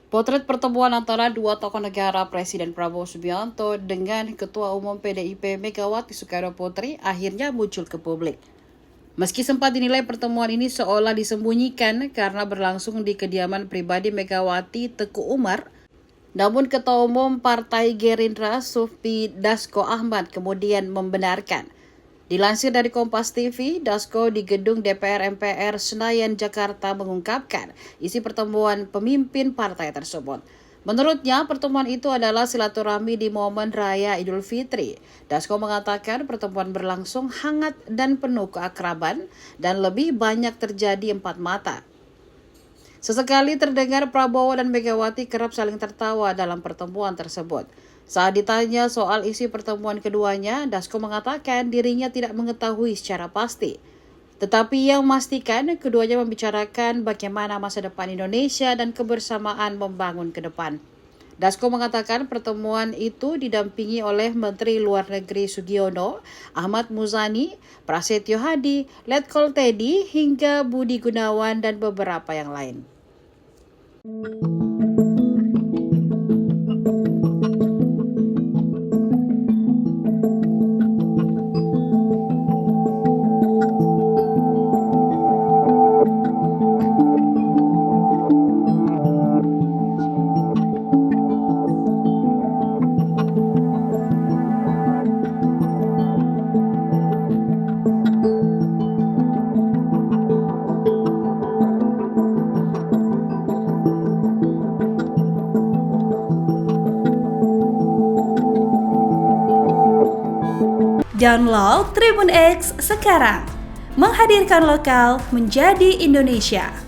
Potret pertemuan antara dua tokoh negara Presiden Prabowo Subianto dengan Ketua Umum PDIP Megawati Soekarno Putri akhirnya muncul ke publik. Meski sempat dinilai pertemuan ini seolah disembunyikan karena berlangsung di kediaman pribadi Megawati Teguh Umar, namun Ketua Umum Partai Gerindra Sufmi Dasko Ahmad kemudian membenarkan. Dilansir dari Kompas TV, Dasko di gedung DPR MPR Senayan, Jakarta mengungkapkan isi pertemuan pemimpin partai tersebut. Menurutnya, pertemuan itu adalah silaturahmi di momen Raya Idul Fitri. Dasko mengatakan pertemuan berlangsung hangat dan penuh keakraban dan lebih banyak terjadi empat mata. Sesekali terdengar Prabowo dan Megawati kerap saling tertawa dalam pertemuan tersebut. Saat ditanya soal isi pertemuan keduanya, Dasko mengatakan dirinya tidak mengetahui secara pasti. Tetapi yang memastikan keduanya membicarakan bagaimana masa depan Indonesia dan kebersamaan membangun ke depan. Dasko mengatakan pertemuan itu didampingi oleh Menteri Luar Negeri Sugiono, Ahmad Muzani, Prasetyo Hadi, Letkol Teddy, hingga Budi Gunawan dan beberapa yang lain. Download Tribun X sekarang, menghadirkan lokal menjadi Indonesia.